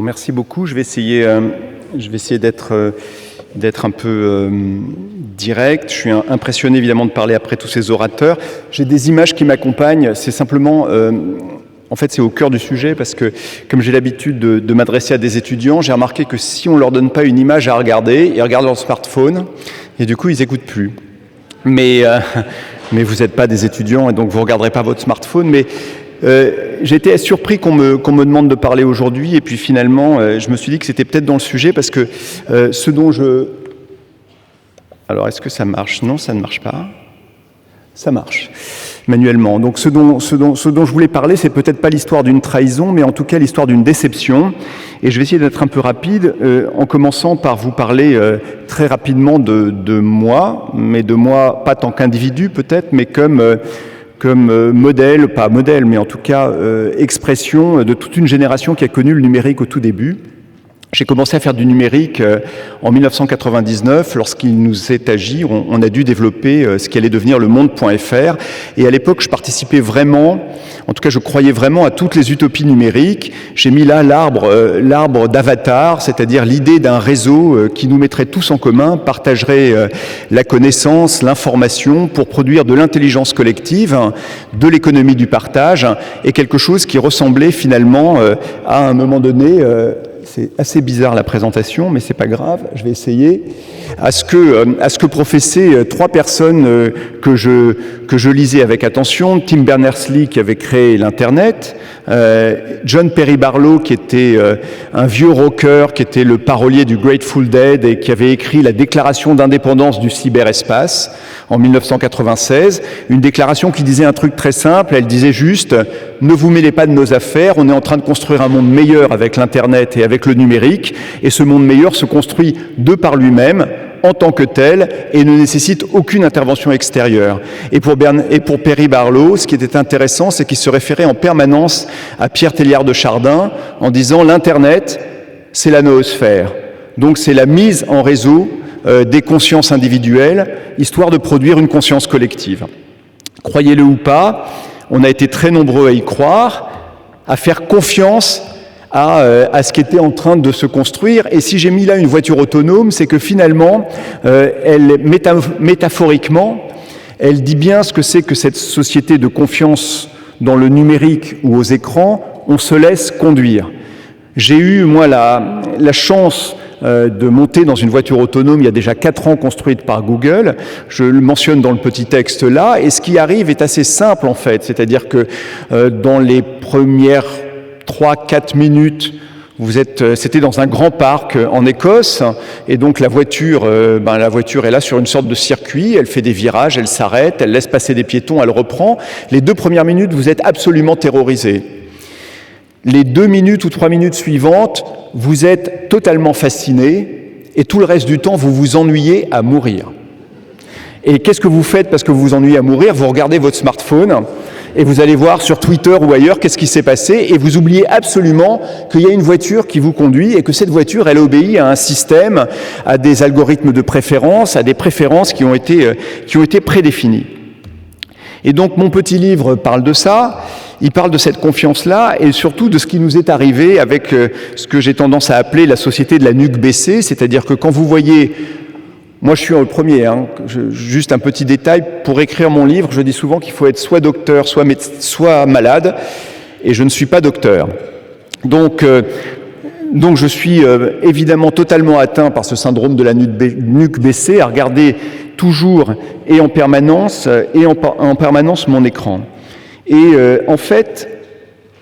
remercie beaucoup. Je vais essayer d'être un peu direct. Je suis impressionné évidemment de parler après tous ces orateurs. J'ai des images qui m'accompagnent. C'est simplement, en fait, c'est au cœur du sujet parce que, comme j'ai l'habitude de m'adresser à des étudiants, j'ai remarqué que si on leur donne pas une image à regarder, ils regardent leur smartphone et du coup, ils écoutent plus. Mais vous n'êtes pas des étudiants et donc vous regarderez pas votre smartphone. Mais j'étais surpris qu'on me demande de parler aujourd'hui et puis finalement je me suis dit que c'était peut-être dans le sujet parce que ce dont je... Alors est-ce que ça marche? Non, ça ne marche pas. Ça marche manuellement. Donc ce dont je voulais parler, c'est peut-être pas l'histoire d'une trahison, mais en tout cas l'histoire d'une déception. Et je vais essayer d'être un peu rapide, en commençant par vous parler très rapidement de moi, mais de moi pas tant qu'individu peut-être, mais comme modèle, pas modèle, mais en tout cas expression de toute une génération qui a connu le numérique au tout début. J'ai commencé à faire du numérique en 1999, lorsqu'il nous est agi, on a dû développer ce qui allait devenir le monde.fr. Et à l'époque, je participais vraiment, en tout cas je croyais vraiment à toutes les utopies numériques. J'ai mis là l'arbre d'Avatar, c'est-à-dire l'idée d'un réseau qui nous mettrait tous en commun, partagerait la connaissance, l'information pour produire de l'intelligence collective, de l'économie du partage, et quelque chose qui ressemblait finalement à un moment donné... c'est assez bizarre la présentation, mais c'est pas grave, je vais essayer. À ce que professaient trois personnes que je lisais avec attention: Tim Berners-Lee qui avait créé l'Internet, John Perry Barlow qui était un vieux rocker, qui était le parolier du Grateful Dead et qui avait écrit la déclaration d'indépendance du cyberespace en 1996, une déclaration qui disait un truc très simple, elle disait juste « Ne vous mêlez pas de nos affaires, on est en train de construire un monde meilleur avec l'Internet et avec le numérique, et ce monde meilleur se construit de par lui-même, en tant que tel, et ne nécessite aucune intervention extérieure. » Et pour Perry Barlow, ce qui était intéressant, c'est qu'il se référait en permanence à Pierre Teilhard de Chardin, en disant « L'Internet, c'est la noosphère. » Donc c'est la mise en réseau des consciences individuelles, histoire de produire une conscience collective. Croyez-le ou pas, on a été très nombreux à y croire, à faire confiance à ce qui était en train de se construire. Et si j'ai mis là une voiture autonome, c'est que finalement, métaphoriquement, elle dit bien ce que c'est que cette société de confiance dans le numérique ou aux écrans. On se laisse conduire. J'ai eu, moi, la chance de monter dans une voiture autonome il y a déjà 4 ans, construite par Google. Je le mentionne dans le petit texte là, et ce qui arrive est assez simple en fait, c'est-à-dire que dans les premières 3-4 minutes, c'était dans un grand parc en Écosse, et donc la voiture est là sur une sorte de circuit, elle fait des virages, elle s'arrête, elle laisse passer des piétons, elle reprend. Les 2 premières minutes, vous êtes absolument terrorisé. Les 2 minutes ou 3 minutes suivantes, vous êtes totalement fasciné, et tout le reste du temps, vous vous ennuyez à mourir. Et qu'est-ce que vous faites parce que vous vous ennuyez à mourir? Vous regardez votre smartphone, et vous allez voir sur Twitter ou ailleurs qu'est-ce qui s'est passé, et vous oubliez absolument qu'il y a une voiture qui vous conduit, et que cette voiture, elle obéit à un système, à des algorithmes de préférence, à des préférences qui ont été prédéfinies. Et donc mon petit livre parle de ça, il parle de cette confiance-là et surtout de ce qui nous est arrivé avec ce que j'ai tendance à appeler la société de la nuque baissée, c'est-à-dire que quand vous voyez... Moi je suis le premier, juste un petit détail, pour écrire mon livre, je dis souvent qu'il faut être soit docteur, soit malade, et je ne suis pas docteur. Donc je suis évidemment totalement atteint par ce syndrome de la nuque baissée, à regarder toujours et en permanence mon écran. Et en fait,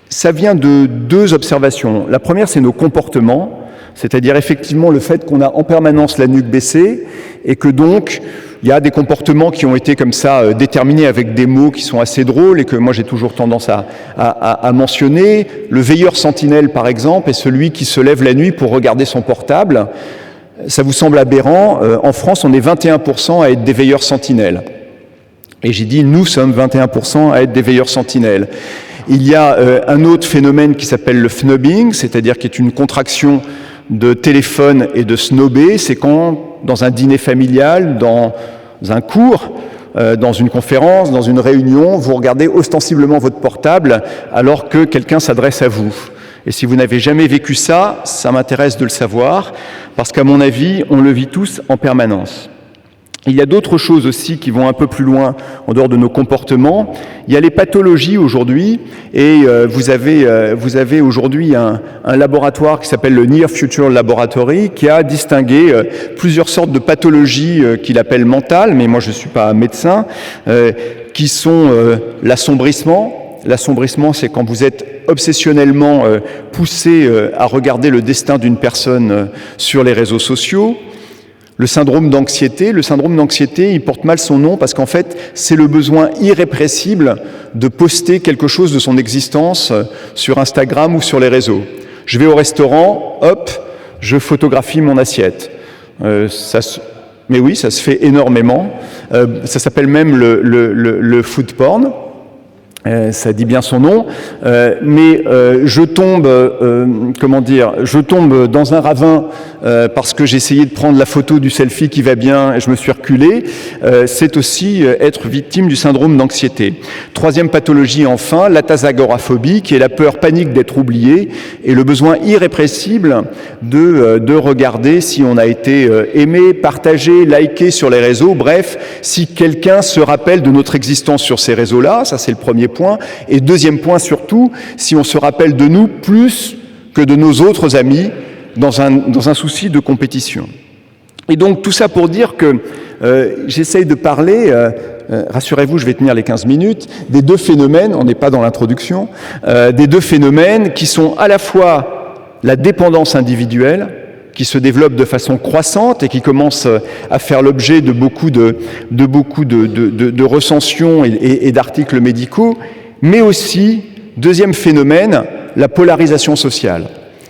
ça vient de 2 observations. La première, c'est nos comportements, c'est-à-dire effectivement le fait qu'on a en permanence la nuque baissée et que donc il y a des comportements qui ont été comme ça déterminés avec des mots qui sont assez drôles et que moi j'ai toujours tendance à mentionner. Le veilleur sentinelle, par exemple, est celui qui se lève la nuit pour regarder son portable. Ça vous semble aberrant, en France on est 21% à être des veilleurs sentinelles. Et j'ai dit, nous sommes 21% à être des veilleurs sentinelles. Il y a un autre phénomène qui s'appelle le snubbing, c'est-à-dire qui est une contraction de téléphone et de snobber. C'est quand, dans un dîner familial, dans un cours, dans une conférence, dans une réunion, vous regardez ostensiblement votre portable alors que quelqu'un s'adresse à vous. Et si vous n'avez jamais vécu ça, ça m'intéresse de le savoir, parce qu'à mon avis, on le vit tous en permanence. Il y a d'autres choses aussi qui vont un peu plus loin en dehors de nos comportements. Il y a les pathologies aujourd'hui, et vous avez aujourd'hui un laboratoire qui s'appelle le Near Future Laboratory, qui a distingué plusieurs sortes de pathologies qu'il appelle mentales, mais moi je ne suis pas médecin, qui sont l'assombrissement. L'assombrissement, c'est quand vous êtes obsessionnellement poussé à regarder le destin d'une personne sur les réseaux sociaux. Le syndrome d'anxiété, il porte mal son nom parce qu'en fait, c'est le besoin irrépressible de poster quelque chose de son existence sur Instagram ou sur les réseaux. Je vais au restaurant, hop, je photographie mon assiette. Mais oui, ça se fait énormément. Ça s'appelle même le food porn. Ça dit bien son nom, mais je tombe dans un ravin parce que j'ai essayé de prendre la photo du selfie qui va bien et je me suis reculé. C'est aussi être victime du syndrome d'anxiété. Troisième pathologie enfin, l'atasagoraphobie, qui est la peur panique d'être oublié et le besoin irrépressible de regarder si on a été aimé, partagé, liké sur les réseaux, bref, si quelqu'un se rappelle de notre existence sur ces réseaux-là, ça c'est le premier point. Et deuxième point surtout, si on se rappelle de nous plus que de nos autres amis dans un souci de compétition. Et donc tout ça pour dire que j'essaye de parler, rassurez-vous, je vais tenir les 15 minutes, des deux phénomènes, on n'est pas dans l'introduction, des deux phénomènes qui sont à la fois la dépendance individuelle, qui se développe de façon croissante et qui commence à faire l'objet de beaucoup de recensions et d'articles médicaux, mais aussi, deuxième phénomène, la polarisation sociale.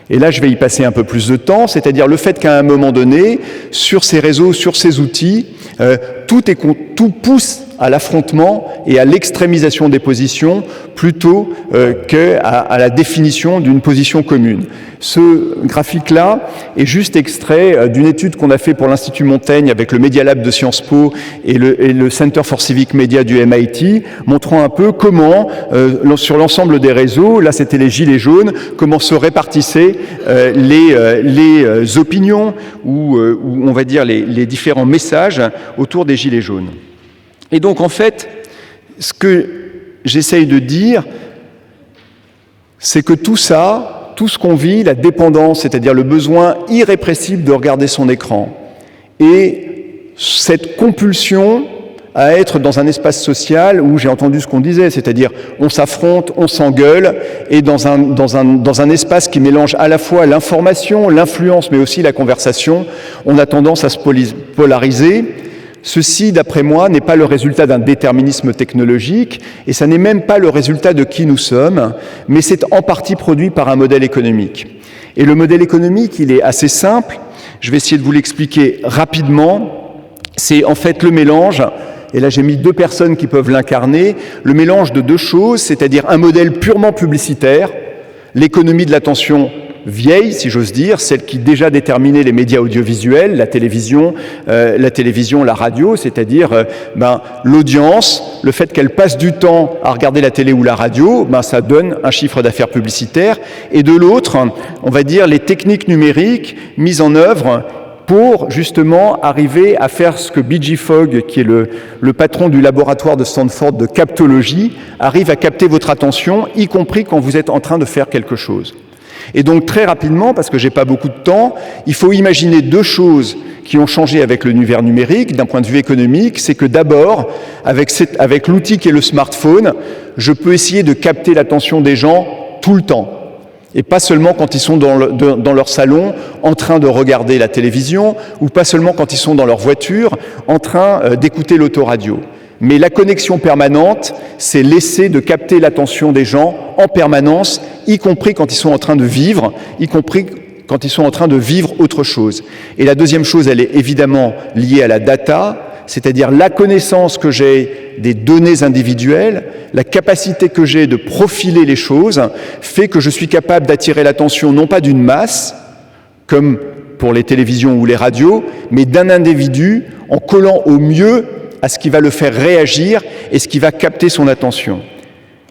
Et là, je vais y passer un peu plus de temps, c'est-à-dire le fait qu'à un moment donné, sur ces réseaux, sur ces outils, tout pousse à l'affrontement et à l'extrémisation des positions plutôt qu'à la définition d'une position commune. Ce graphique-là est juste extrait d'une étude qu'on a fait pour l'Institut Montaigne avec le Media Lab de Sciences Po et le Center for Civic Media du MIT, montrant un peu comment, sur l'ensemble des réseaux, là c'était les gilets jaunes, comment se répartissaient les opinions ou on va dire les différents messages autour des gilets jaunes. Et donc en fait, ce que j'essaye de dire, c'est que tout ça, tout ce qu'on vit, la dépendance, c'est-à-dire le besoin irrépressible de regarder son écran, et cette compulsion à être dans un espace social où j'ai entendu ce qu'on disait, c'est-à-dire on s'affronte, on s'engueule, et dans un espace qui mélange à la fois l'information, l'influence, mais aussi la conversation, on a tendance à se polariser. Ceci, d'après moi, n'est pas le résultat d'un déterminisme technologique, et ça n'est même pas le résultat de qui nous sommes, mais c'est en partie produit par un modèle économique. Et le modèle économique, il est assez simple, je vais essayer de vous l'expliquer rapidement, c'est en fait le mélange, et là j'ai mis deux personnes qui peuvent l'incarner, le mélange de deux choses, c'est-à-dire un modèle purement publicitaire, l'économie de l'attention vieille, si j'ose dire, celle qui déjà déterminait les médias audiovisuels, la télévision, la radio, c'est-à-dire l'audience, le fait qu'elle passe du temps à regarder la télé ou la radio, ça donne un chiffre d'affaires publicitaire. Et de l'autre, on va dire les techniques numériques mises en œuvre pour justement arriver à faire ce que B.G. Fogg, qui est le patron du laboratoire de Stanford de captologie, arrive à capter votre attention, y compris quand vous êtes en train de faire quelque chose. Et donc très rapidement, parce que j'ai pas beaucoup de temps, il faut imaginer deux choses qui ont changé avec l'univers numérique d'un point de vue économique. C'est que d'abord, avec l'outil qui est le smartphone, je peux essayer de capter l'attention des gens tout le temps. Et pas seulement quand ils sont dans leur salon en train de regarder la télévision, ou pas seulement quand ils sont dans leur voiture en train d'écouter l'autoradio. Mais la connexion permanente, c'est l'essai de capter l'attention des gens en permanence, y compris quand ils sont en train de vivre, y compris quand ils sont en train de vivre autre chose. Et la deuxième chose, elle est évidemment liée à la data, c'est-à-dire la connaissance que j'ai des données individuelles, la capacité que j'ai de profiler les choses, fait que je suis capable d'attirer l'attention non pas d'une masse, comme pour les télévisions ou les radios, mais d'un individu en collant au mieux à ce qui va le faire réagir et ce qui va capter son attention.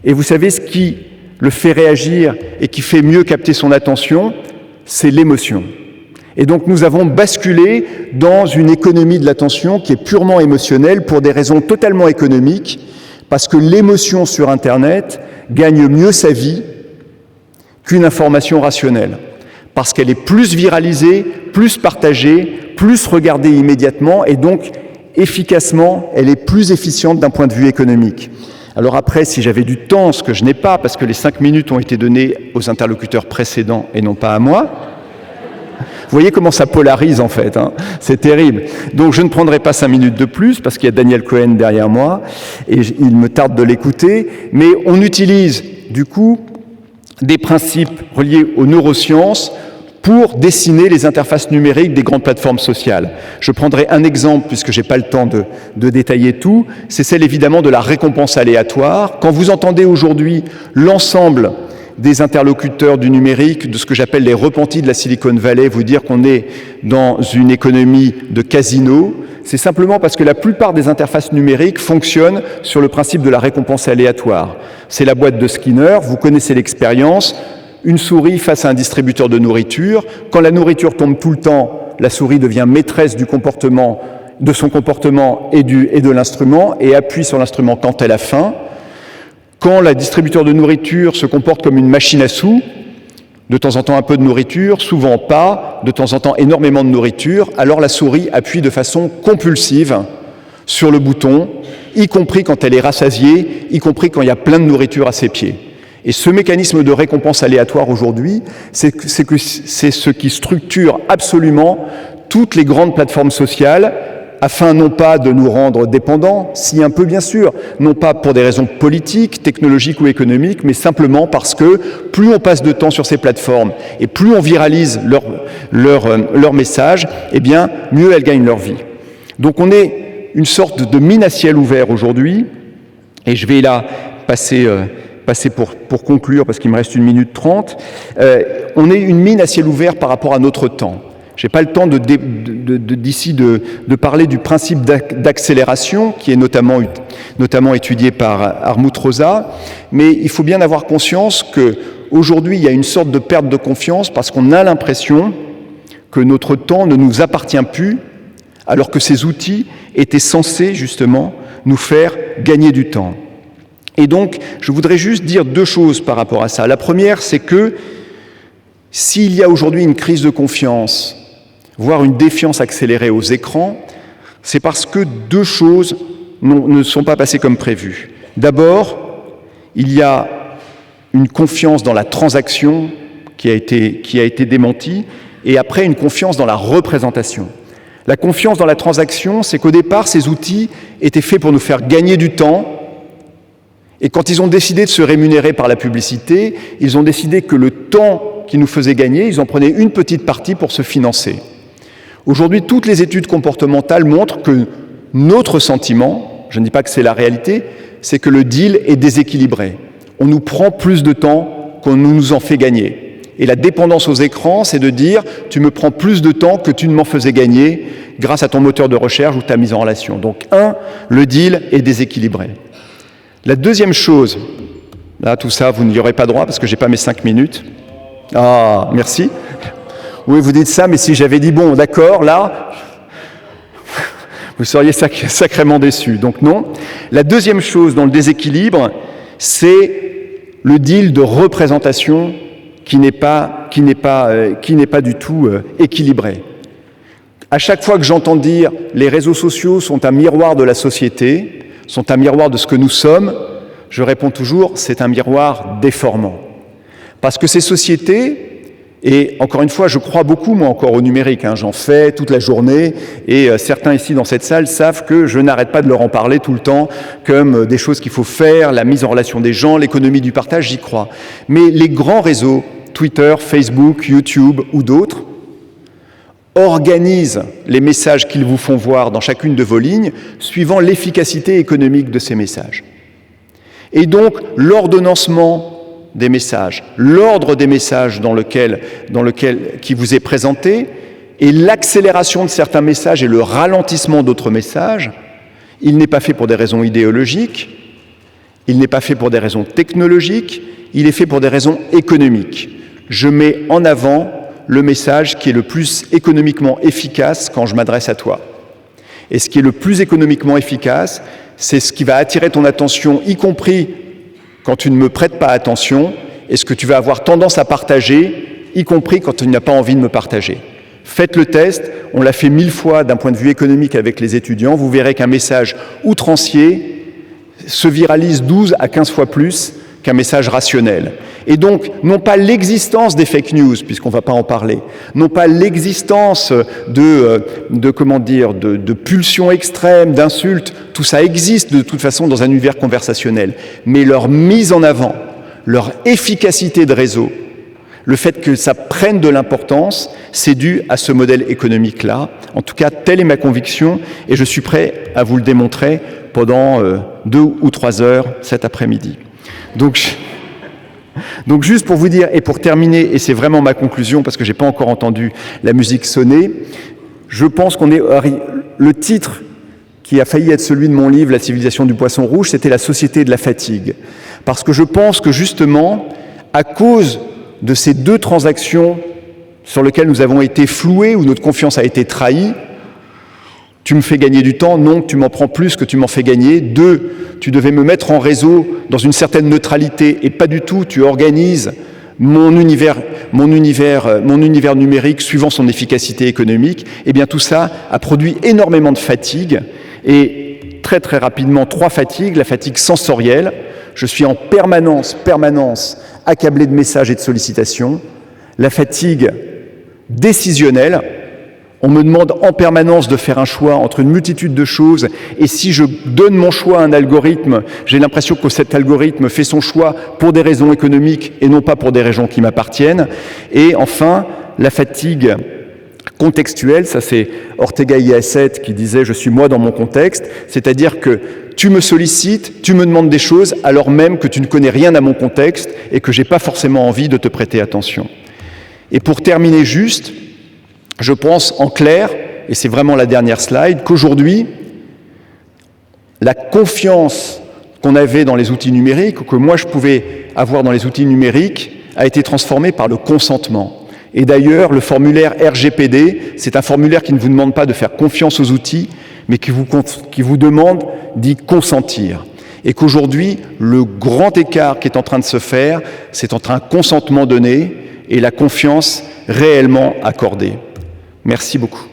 Et vous savez ce qui le fait réagir et qui fait mieux capter son attention, c'est l'émotion. Et donc nous avons basculé dans une économie de l'attention qui est purement émotionnelle pour des raisons totalement économiques, parce que l'émotion sur Internet gagne mieux sa vie qu'une information rationnelle, parce qu'elle est plus viralisée, plus partagée, plus regardée immédiatement, et donc efficacement, elle est plus efficiente d'un point de vue économique. Alors après, si j'avais du temps, ce que je n'ai pas, parce que les 5 minutes ont été données aux interlocuteurs précédents et non pas à moi, vous voyez comment ça polarise en fait, hein, c'est terrible. Donc je ne prendrai pas 5 minutes de plus, parce qu'il y a Daniel Cohen derrière moi, et il me tarde de l'écouter, mais on utilise du coup des principes reliés aux neurosciences pour dessiner les interfaces numériques des grandes plateformes sociales. Je prendrai un exemple, puisque je n'ai pas le temps de détailler tout, c'est celle évidemment de la récompense aléatoire. Quand vous entendez aujourd'hui l'ensemble des interlocuteurs du numérique, de ce que j'appelle les repentis de la Silicon Valley, vous dire qu'on est dans une économie de casino, c'est simplement parce que la plupart des interfaces numériques fonctionnent sur le principe de la récompense aléatoire. C'est la boîte de Skinner, vous connaissez l'expérience, une souris face à un distributeur de nourriture. Quand la nourriture tombe tout le temps, la souris devient maîtresse du comportement, de son comportement et de l'instrument et appuie sur l'instrument quand elle a faim. Quand le distributeur de nourriture se comporte comme une machine à sous, de temps en temps un peu de nourriture, souvent pas, de temps en temps énormément de nourriture, alors la souris appuie de façon compulsive sur le bouton, y compris quand elle est rassasiée, y compris quand il y a plein de nourriture à ses pieds. Et ce mécanisme de récompense aléatoire aujourd'hui, c'est ce qui structure absolument toutes les grandes plateformes sociales, afin non pas de nous rendre dépendants, si un peu bien sûr, non pas pour des raisons politiques, technologiques ou économiques, mais simplement parce que plus on passe de temps sur ces plateformes et plus on viralise leur message, eh bien mieux elles gagnent leur vie. Donc on est une sorte de mine à ciel ouvert aujourd'hui, et je vais là passer pour conclure, parce qu'il me reste 1 minute 30, on est une mine à ciel ouvert par rapport à notre temps. Je n'ai pas le temps d'ici de parler du principe d'accélération, qui est notamment étudié par Armut Rosa, mais il faut bien avoir conscience qu'aujourd'hui, il y a une sorte de perte de confiance parce qu'on a l'impression que notre temps ne nous appartient plus, alors que ces outils étaient censés justement nous faire gagner du temps. Et donc, je voudrais juste dire 2 choses par rapport à ça. La première, c'est que s'il y a aujourd'hui une crise de confiance, voire une défiance accélérée aux écrans, c'est parce que 2 choses ne sont pas passées comme prévu. D'abord, il y a une confiance dans la transaction qui a été démentie, et après une confiance dans la représentation. La confiance dans la transaction, c'est qu'au départ, ces outils étaient faits pour nous faire gagner du temps, et quand ils ont décidé de se rémunérer par la publicité, ils ont décidé que le temps qu'ils nous faisaient gagner, ils en prenaient une petite partie pour se financer. Aujourd'hui, toutes les études comportementales montrent que notre sentiment, je ne dis pas que c'est la réalité, c'est que le deal est déséquilibré. On nous prend plus de temps qu'on nous en fait gagner. Et la dépendance aux écrans, c'est de dire « tu me prends plus de temps que tu ne m'en faisais gagner grâce à ton moteur de recherche ou ta mise en relation ». Donc, le deal est déséquilibré. La deuxième chose, là, tout ça, vous n'y aurez pas droit parce que je n'ai pas mes 5 minutes. Ah, merci. Oui, vous dites ça, mais si j'avais dit, bon, d'accord, là, vous seriez sacrément déçus. Donc non. La deuxième chose dans le déséquilibre, c'est le deal de représentation qui n'est pas du tout équilibré. À chaque fois que j'entends dire les réseaux sociaux sont un miroir de la société, sont un miroir de ce que nous sommes, je réponds toujours, c'est un miroir déformant. Parce que ces sociétés, et encore une fois, je crois beaucoup, moi, encore au numérique, j'en fais toute la journée, et certains ici dans cette salle savent que je n'arrête pas de leur en parler tout le temps, comme des choses qu'il faut faire, la mise en relation des gens, l'économie du partage, j'y crois. Mais les grands réseaux, Twitter, Facebook, YouTube ou d'autres, organisent les messages qu'ils vous font voir dans chacune de vos lignes, suivant l'efficacité économique de ces messages. Et donc, l'ordonnancement des messages, l'ordre des messages qui vous est présenté, et l'accélération de certains messages et le ralentissement d'autres messages, il n'est pas fait pour des raisons idéologiques, Il n'est pas fait pour des raisons technologiques, il est fait pour des raisons économiques. Je mets en avant le message qui est le plus économiquement efficace quand je m'adresse à toi. Et ce qui est le plus économiquement efficace, c'est ce qui va attirer ton attention, y compris quand tu ne me prêtes pas attention, et ce que tu vas avoir tendance à partager, y compris quand tu n'as pas envie de me partager. Faites le test, on l'a fait 1000 fois d'un point de vue économique avec les étudiants, vous verrez qu'un message outrancier se viralise 12 à 15 fois plus qu'un message rationnel. Et donc, non pas l'existence des fake news, puisqu'on ne va pas en parler, non pas l'existence de pulsions extrêmes, d'insultes, tout ça existe de toute façon dans un univers conversationnel, mais leur mise en avant, leur efficacité de réseau, le fait que ça prenne de l'importance, c'est dû à ce modèle économique-là. En tout cas, telle est ma conviction, et je suis prêt à vous le démontrer pendant 2 ou 3 heures cet après-midi. Donc, juste pour vous dire, et pour terminer, et c'est vraiment ma conclusion, parce que je n'ai pas encore entendu la musique sonner, je pense qu'on est... Le titre qui a failli être celui de mon livre, La civilisation du poisson rouge, c'était La société de la fatigue. Parce que je pense que justement, à cause de ces 2 transactions sur lesquelles nous avons été floués, où notre confiance a été trahie, tu me fais gagner du temps, non, tu m'en prends plus que tu m'en fais gagner. 2, tu devais me mettre en réseau dans une certaine neutralité, et pas du tout, tu organises mon univers numérique suivant son efficacité économique. Eh bien, tout ça a produit énormément de fatigue, et très très rapidement, 3 fatigues. La fatigue sensorielle, je suis en permanence accablé de messages et de sollicitations. La fatigue décisionnelle, on me demande en permanence de faire un choix entre une multitude de choses, et si je donne mon choix à un algorithme, j'ai l'impression que cet algorithme fait son choix pour des raisons économiques et non pas pour des raisons qui m'appartiennent. Et enfin, la fatigue contextuelle, ça c'est Ortega y Gasset qui disait « je suis moi dans mon contexte », c'est-à-dire que tu me sollicites, tu me demandes des choses alors même que tu ne connais rien à mon contexte et que je n'ai pas forcément envie de te prêter attention. Et pour terminer juste, je pense en clair, et c'est vraiment la dernière slide, qu'aujourd'hui, la confiance qu'on avait dans les outils numériques, ou que moi je pouvais avoir dans les outils numériques, a été transformée par le consentement. Et d'ailleurs, le formulaire RGPD, c'est un formulaire qui ne vous demande pas de faire confiance aux outils, mais qui vous demande d'y consentir. Et qu'aujourd'hui, le grand écart qui est en train de se faire, c'est entre un consentement donné et la confiance réellement accordée. Merci beaucoup.